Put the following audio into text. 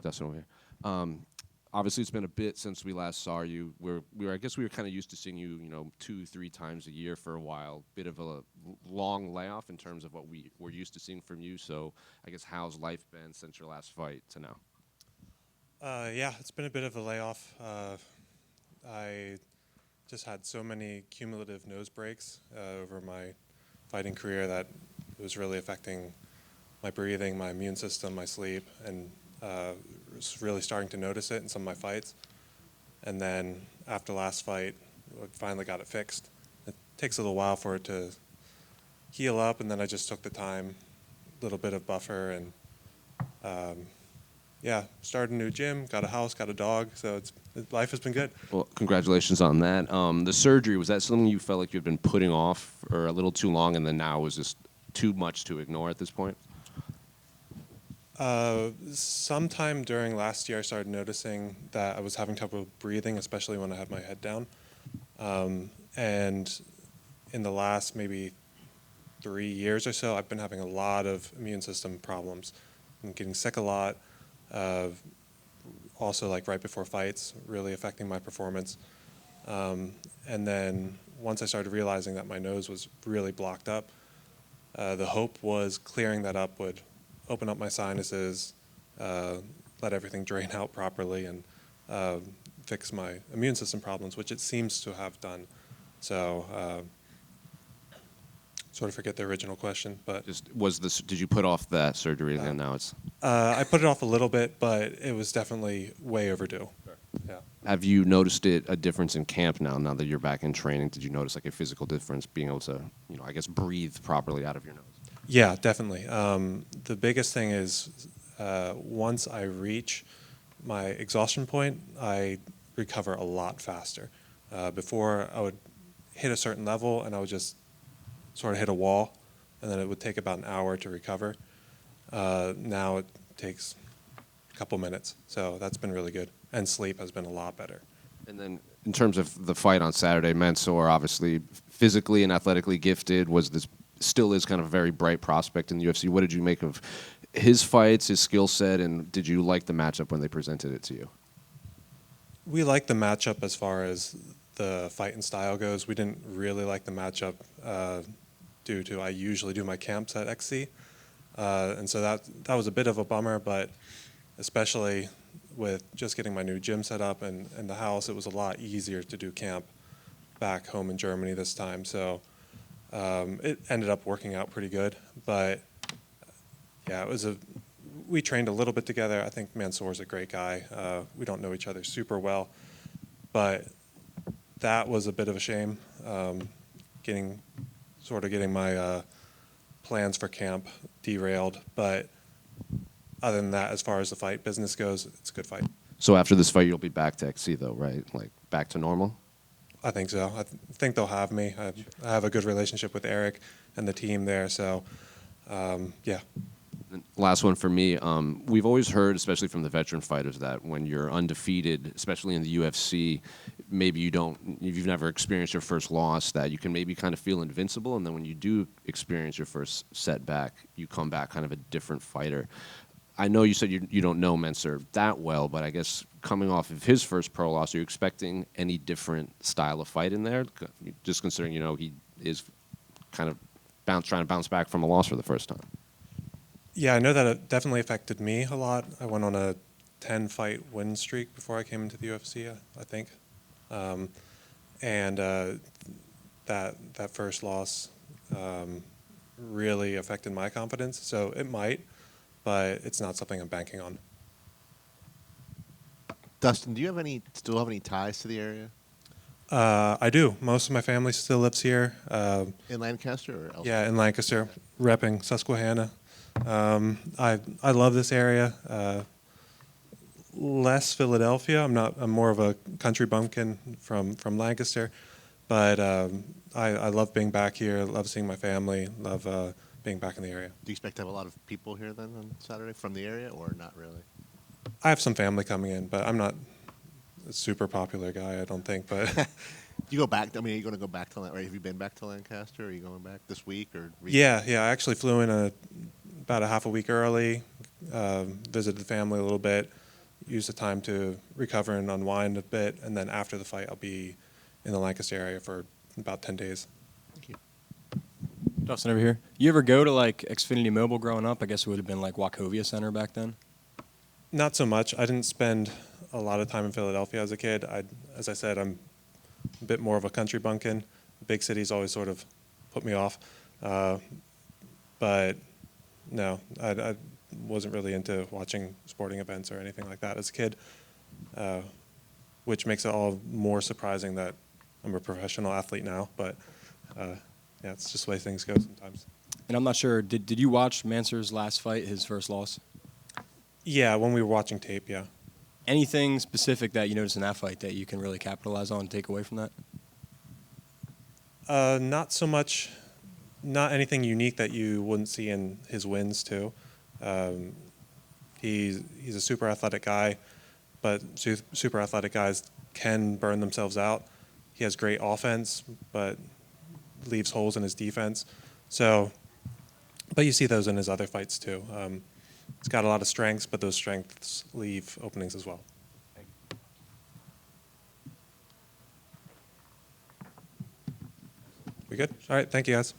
Dustin over here. Obviously, it's been a bit since we last saw you. I guess we were kind of used to seeing you, 2, 3 times a year for a while. Bit of a long layoff in terms of what we were used to seeing from you. So, I guess how's life been since your last fight to now? Yeah, it's been a bit of a layoff. I just had so many cumulative nose breaks over my fighting career that it was really affecting my breathing, my immune system, my sleep, and was really starting to notice it in some of my fights. And then after last fight, I finally got it fixed. It takes a little while for it to heal up, and then I just took the time, a little bit of buffer, and yeah, started a new gym, got a house, got a dog, so life has been good. Well, congratulations on that. The surgery, was that something you felt like you've been putting off for a little too long, and then now was just too much to ignore at this point? Sometime during last year, I started noticing that I was having trouble breathing, especially when I had my head down. And in the last maybe 3 years or so, I've been having a lot of immune system problems. I'm getting sick a lot. Also, like right before fights, really affecting my performance. And then once I started realizing that my nose was really blocked up, the hope was clearing that up would open up my sinuses, let everything drain out properly, and fix my immune system problems, which it seems to have done. So, sort of forget the original question, but Did you put off that surgery and now it's? I put it off a little bit, but it was definitely way overdue. Sure. Yeah. Have you noticed a difference in camp now that you're back in training? Did you notice like a physical difference being able to, I guess breathe properly out of your nose? Yeah, definitely. The biggest thing is once I reach my exhaustion point, I recover a lot faster. Before, I would hit a certain level and I would just sort of hit a wall, and then it would take about an hour to recover. Now it takes a couple minutes, so that's been really good. And sleep has been a lot better. And then in terms of the fight on Saturday, Mansur obviously physically and athletically gifted, still is kind of a very bright prospect in the UFC. What did you make of his fights, his skill set, and did you like the matchup when they presented it to you? We liked the matchup as far as the fight and style goes. We didn't really like the matchup due to I usually do my camps at XC. And so that was a bit of a bummer, but especially with just getting my new gym set up and the house, it was a lot easier to do camp back home in Germany this time. So it ended up working out pretty good. But yeah, we trained a little bit together. I think Mansur's a great guy. We don't know each other super well, but that was a bit of a shame, getting my plans for camp derailed. But other than that, as far as the fight business goes, it's a good fight. So after this fight, you'll be back to XC though, right? Like back to normal? I think so. I think they'll have me. I have a good relationship with Eric and the team there. So, yeah. And last one for me. We've always heard, especially from the veteran fighters, that when you're undefeated, especially in the UFC, maybe you've never experienced your first loss, that you can maybe kind of feel invincible, and then when you do experience your first setback, you come back kind of a different fighter. I know you said you don't know Mansur that well, but I guess coming off of his first pro loss, are you expecting any different style of fight in there? Just considering, he is kind of trying to bounce back from a loss for the first time. Yeah, I know that it definitely affected me a lot. I went on a 10-fight win streak before I came into the UFC, I think. And that first loss really affected my confidence. So it might, but it's not something I'm banking on. Dustin, do you still have any ties to the area? I do. Most of my family still lives here. In Lancaster or elsewhere? Yeah, in Lancaster, repping Susquehanna. I love this area. Less Philadelphia. I'm more of a country bumpkin from Lancaster, but I love being back here. Love seeing my family. Love being back in the area. Do you expect to have a lot of people here then on Saturday from the area, or not really? I have some family coming in, but I'm not a super popular guy, I don't think. But you go back? I mean, are you going to go back to? Have you been back to Lancaster? Are you going back this week or? Yeah. I actually flew in about a half a week early. Visited the family a little bit. use the time to recover and unwind a bit, and then after the fight, I'll be in the Lancaster area for about 10 days. Thank you. Dustin over here. You ever go to like Xfinity Mobile growing up? I guess it would have been like Wachovia Center back then. Not so much. I didn't spend a lot of time in Philadelphia as a kid. As I said, I'm a bit more of a country bumpkin. Big cities always sort of put me off. But no, I wasn't really into watching sporting events or anything like that as a kid, which makes it all more surprising that I'm a professional athlete now. But yeah, it's just the way things go sometimes. And I'm not sure, did you watch Mansur's last fight, his first loss? Yeah, when we were watching tape, yeah. Anything specific that you noticed in that fight that you can really capitalize on and take away from that? Not so much, not anything unique that you wouldn't see in his wins too. He's a super athletic guy, but super athletic guys can burn themselves out. He has great offense, but leaves holes in his defense. So, but you see those in his other fights too. He's got a lot of strengths, but those strengths leave openings as well. We good? All right, thank you guys.